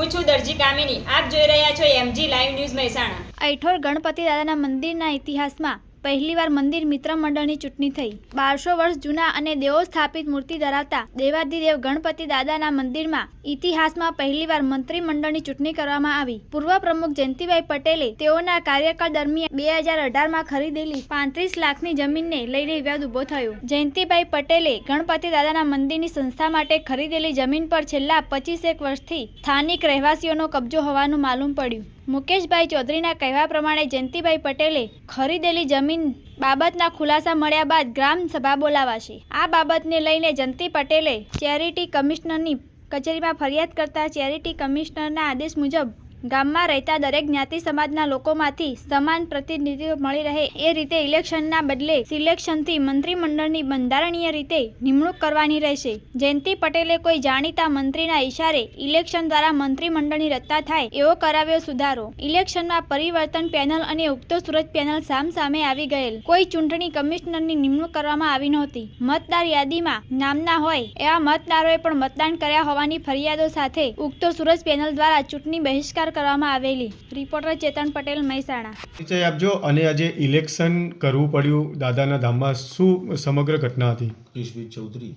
હું છું દરજી કામિની. આપ જોઈ રહ્યા છો MG live news Mehsana. Aithor Ganpati दादाना मंदिरना इतिहासमां પહેલીવાર મંદિર મિત્ર મંડળની ચૂંટણી થઈ. 1200 વર્ષ જૂના અને દેવો સ્થાપિત મૂર્તિ ધરાવતા દેવાધિદેવ ગણપતિ દાદાના મંદિરમાં ઇતિહાસમાં પહેલીવાર મંત્રીમંડળની ચૂંટણી કરવામાં આવી. પૂર્વ પ્રમુખ જયંતિભાઈ પટેલે તેઓના કાર્યકાળ દરમિયાન 2018માં ખરીદેલી 35 લાખની જમીનને લઈને વિવાદ ઉભો થયો. જયંતિભાઈ પટેલે ગણપતિ દાદાના મંદિરની સંસ્થા માટે ખરીદેલી જમીન પર છેલ્લા 25 વર્ષથી સ્થાનિક રહેવાસીઓનો કબજો હોવાનું માલુમ પડ્યું. મુકેશભાઈ ચૌધરીના કહેવા પ્રમાણે જયંતિભાઈ પટેલે ખરીદેલી જમીન બાબતના ખુલાસા મળ્યા બાદ ગ્રામ સભા બોલાવાશે. આ બાબતને લઈને જયંતિ પટેલે ચેરિટી કમિશનરની કચેરીમાં ફરિયાદ કરતા ચેરિટી કમિશનરના આદેશ મુજબ ગામમાં રહેતા દરેક જ્ઞાતિ સમાજના લોકોમાંથી સમાન પ્રતિનિધિત્વ મળી રહે એ રીતે ઇલેક્શનના બદલે સિલેક્શનથી મંત્રીમંડળની બંધારણીય રીતે નિમણૂક કરવાની રહેશે. જયંતિ પટેલે કોઈ જાણીતા મંત્રીના ઇશારે ઇલેક્શન દ્વારા મંત્રીમંડળની રચના થાય એવો કરાવ્યો સુધારો. ઇલેક્શનમાં પરિવર્તન પેનલ અને ઉગતો સૂરજ પેનલ સામસામે આવી ગયેલ. કોઈ ચૂંટણી કમિશનરની નિમણૂક કરવામાં આવી નહોતી. મતદાર યાદીમાં નામના હોય એવા મતદારોએ પણ મતદાન કર્યા હોવાની ફરિયાદો સાથે ઉગતો સૂરજ પેનલ દ્વારા ચૂંટણી બહિષ્કાર કરવામાં આવેલી. રિપોર્ટર ચેતન પટેલ, મહેસાણા. પરિચય આપજો. અને આજે ઇલેક્શન કરવું પડ્યું દાદાના ધામમાં, શું સમગ્ર ઘટના હતી? પિયુષભાઈ ચૌધરી,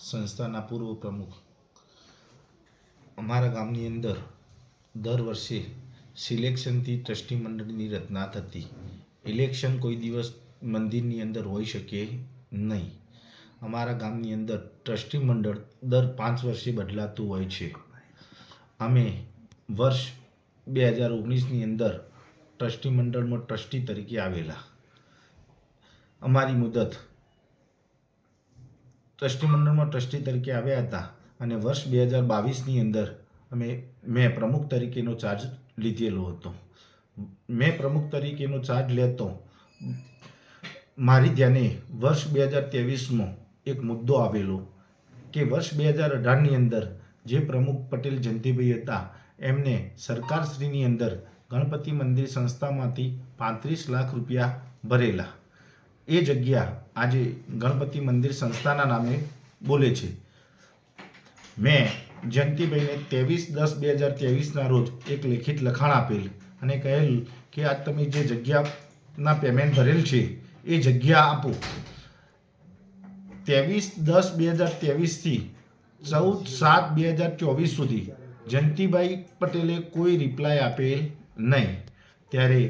સંસ્થાના પૂર્વ પ્રમુખ. અમારા ગામની અંદર દર વર્ષે સિલેક્શનથી ટ્રસ્ટી મંડળની રચના થતી. ઇલેક્શન કોઈ દિવસ મંદિરની અંદર હોઈ શકે નહીં. અમારા ગામની અંદર ટ્રસ્ટી મંડળ દર 5 વર્ષે બદલાતું હોય છે. અમે વર્ષ 2019ની અંદર ટ્રસ્ટી મંડળમાં ટ્રસ્ટી તરીકે આવેલા. અમારી મુદત ટ્રસ્ટી મંડળમાં ટ્રસ્ટી તરીકે આવ્યા હતા અને વર્ષ 2022ની અંદર મેં પ્રમુખ તરીકેનો ચાર્જ લીધેલો હતો. મેં પ્રમુખ તરીકેનો ચાર્જ લેતો મારી ધ્યાને વર્ષ 2023માં એક મુદ્દો આવેલો કે વર્ષ 2018ની અંદર જે પ્રમુખ પટેલ જયંતિભાઈ હતા એમને સરકારશ્રીની અંદર ગણપતિ મંદિર સંસ્થામાંથી 35 લાખ રૂપિયા ભરેલા. એ જગ્યા આજે ગણપતિ મંદિર સંસ્થાના નામે બોલે છે. મેં જયંતિભાઈને 23/10/2023ના રોજ એક લેખિત લખાણ આપેલ અને કહેલ કે આ તમે જે જગ્યાના પેમેન્ટ ભરેલ છે એ જગ્યા આપો. 23/10/2023થી 14/7/2024 સુધી જયંતિભાઈ પટેલે કોઈ રિપ્લાય આપેલ નહીં. ત્યારે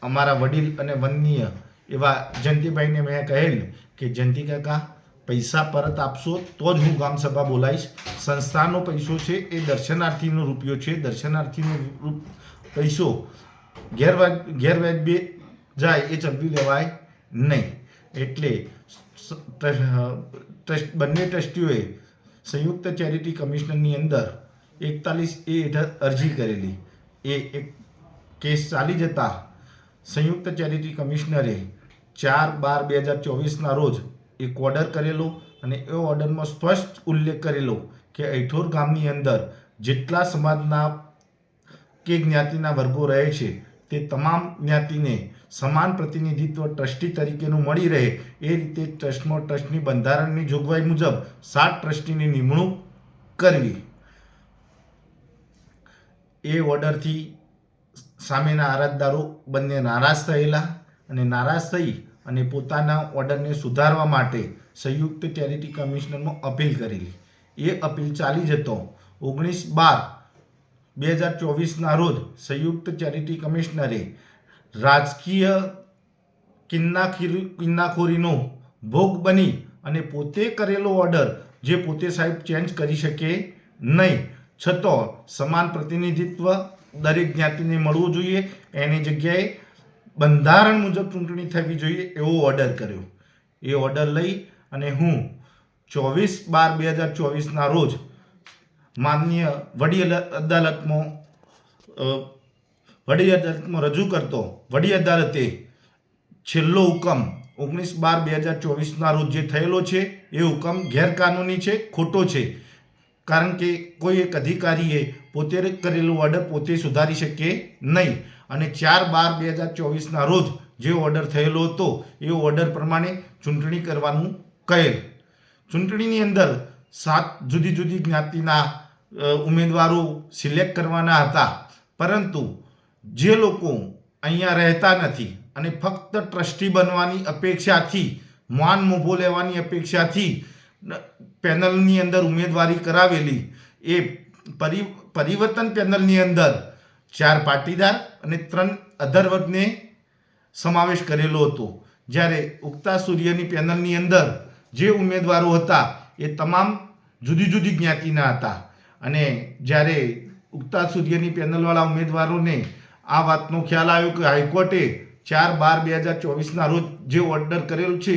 અમારા વડીલ અને વંદનીય એવા જયંતિભાઈને મેં કહેલ કે જયંતિ કાકા પૈસા પરત આપશો તો જ હું ગામ સભા બોલાવીશ. સંસ્થાનો પૈસો છે એ દર્શનાર્થીનો રૂપિયો છે. દર્શનાર્થીનો પૈસો ગેરવ્યાજબી જાય એ ચલવી લેવાય નહીં. એટલે બંને ટ્રસ્ટીઓએ સંયુક્ત ચેરિટી કમિશનરની અંદર 41A હેઠળ અરજી કરેલી. એ એક કેસ ચાલી જતા સંયુક્ત ચેરિટી કમિશનરે 4/12/2024ના રોજ એક ઓર્ડર કરેલો અને એ ઓર્ડરમાં સ્પષ્ટ ઉલ્લેખ કરેલો કે ઐઠોર ગામની અંદર જેટલા સમાજના કે જ્ઞાતિના વર્ગો રહે છે તે તમામ જ્ઞાતિને સમાન પ્રતિનિધિત્વ ટ્રસ્ટી તરીકેનું મળી રહે એ રીતે ટ્રસ્ટમાં ટ્રસ્ટની બંધારણની જોગવાઈ મુજબ 7 ટ્રસ્ટીની નિમણૂક કરવી. એ ઓર્ડરથી સામેના અરજદારો બંને નારાજ થયેલા અને નારાજ થઈ અને પોતાના ઓર્ડરને સુધારવા માટે સંયુક્ત ચેરિટી કમિશનરમાં અપીલ કરેલી. એ અપીલ ચાલી જતો 19/12/2024ના રોજ સંયુક્ત ચેરિટી કમિશનરે રાજકીય કિન્નાખોરીનો ભોગ બની અને પોતે કરેલો ઓર્ડર જે પોતે સાહેબ ચેન્જ કરી શકે નહીં, છતાં સમાન પ્રતિનિધિત્વ દરેક જ્ઞાતિને મળવું જોઈએ, એની જગ્યાએ બંધારણ મુજબ ચૂંટણી થવી જોઈએ એવો ઓર્ડર કર્યો. એ ઓર્ડર લઈ અને હું 24/12/2024ના રોજ માનનીય વડી અદાલતમાં રજૂ કરતો વડી અદાલતે છેલ્લો હુકમ 19/12/2024ના રોજ જે થયેલો છે એ હુકમ ગેરકાનૂની છે, ખોટો છે. કારણ કે કોઈ એક અધિકારીએ પોતે કરેલો ઓર્ડર પોતે સુધારી શકે નહીં અને 4/12/2024ના રોજ જે ઓર્ડર થયેલો હતો એ ઓર્ડર પ્રમાણે ચૂંટણી કરવાનું કહેલ. ચૂંટણીની અંદર 7 જુદી જુદી જ્ઞાતિના ઉમેદવારો સિલેક્ટ કરવાના હતા, પરંતુ જે લોકો અહીંયા રહેતા નથી અને ફક્ત ટ્રસ્ટી બનવાની અપેક્ષાથી, માન મોભો લેવાની અપેક્ષાથી પેનલની અંદર ઉમેદવારી કરાવેલી, એ પરિવર્તન પેનલની અંદર 4 પાટીદાર અને 3 અધર વર્ગને સમાવેશ કરેલો હતો. જ્યારે ઉગતા સૂર્યની પેનલની અંદર જે ઉમેદવારો હતા એ તમામ જુદી જુદી જ્ઞાતિના હતા. અને જ્યારે ઉગતા સૂર્યની પેનલવાળા ઉમેદવારોને આ વાતનો ખ્યાલ આવ્યો કે હાઈકોર્ટે 4/12/2024ના રોજ જે ઓર્ડર કરેલું છે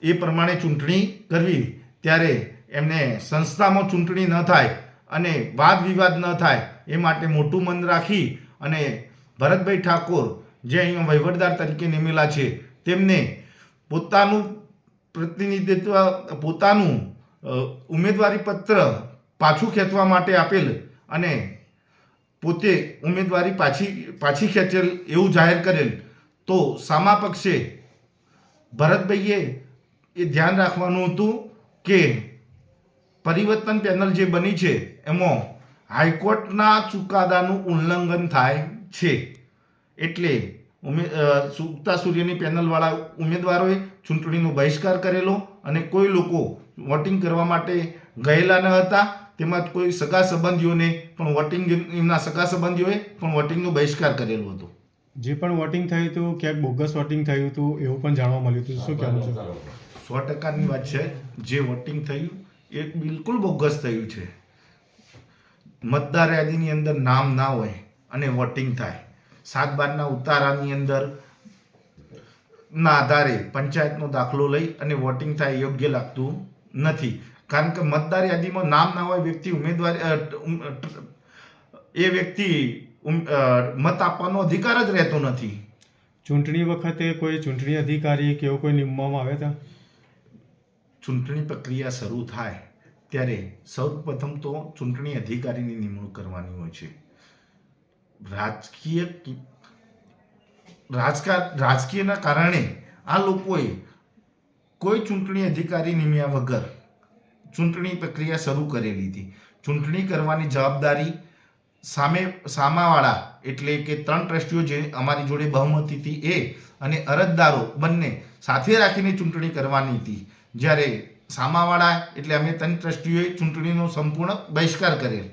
એ પ્રમાણે ચૂંટણી કરવી, ત્યારે એમને સંસ્થામાં ચૂંટણી ન થાય અને વાદ વિવાદ ન થાય એ માટે મોટું મન રાખી અને ભરતભાઈ ઠાકોર, જે અહીંયા વહીવટદાર તરીકે નિમેલા છે, તેમને પોતાનું પ્રતિનિધિત્વ, પોતાનું ઉમેદવારી પત્ર પાછું ખેંચવા માટે આપેલ અને પોતે ઉમેદવારી પાછી ખેંચેલ એવું જાહેર કરેલ. તો સામા પક્ષે ભરતભાઈએ એ ધ્યાન રાખવાનું હતું કે પરિવર્તન પેનલ જે બની છે એમાં હાઈકોર્ટના ચુકાદાનું ઉલ્લંઘન થાય છે. એટલે ઉગતા સૂર્યની પેનલવાળા ઉમેદવારોએ ચૂંટણીનો બહિષ્કાર કરેલો અને કોઈ લોકો વોટિંગ કરવા માટે ગયેલા ન હતા. તેમજ કોઈ સગા સંબંધીઓને પણ વોટિંગ, એમના સગા સંબંધીઓએ પણ વોટિંગનો બહિષ્કાર કરેલો હતો. જે પણ વોટિંગ થયું હતું ક્યાંક બોગસ વોટિંગ થયું હતું એવું પણ જાણવા મળ્યું હતું. શું કહેવું છે? 100%ની વાત છે. જે વોટિંગ થયું એ બિલકુલ બોગસ થયું છે. મતદાર યાદીની અંદર નામ ના હોય અને વોટિંગ થાય, 7/12ના ઉતારાની અંદર ના આધારે પંચાયતનો દાખલો લઈ અને વોટિંગ થાય યોગ્ય લાગતું નથી. કારણ કે મતદાર યાદીમાં નામ ના હોય વ્યક્તિ એ વ્યક્તિ મત આપવાનો અધિકાર જ રહેતો નથી. ચૂંટણી વખતે કોઈ ચૂંટણી અધિકારી કે એવું કોઈ નિમવામાં આવ્યા હતા? ચૂંટણી પ્રક્રિયા શરૂ થાય ત્યારે સૌપ્રથમ તો ચૂંટણી અધિકારીની નિમણૂક કરવાની હોય છે. રાજકીયના કારણે આ લોકોએ કોઈ ચૂંટણી અધિકારી નિમ્યા વગર ચૂંટણી પ્રક્રિયા શરૂ કરેલી હતી. ચૂંટણી કરવાની જવાબદારી સામાવાળા એટલે કે 3 ટ્રસ્ટીઓ જે અમારી જોડે બહુમતીથી એ અને અરજદારો બંને સાથે રાખીને ચૂંટણી કરવાની હતી. જ્યારે સામાવાળા એટલે અમે 3 ટ્રસ્ટીઓએ ચૂંટણીનો સંપૂર્ણ બહિષ્કાર કરેલ.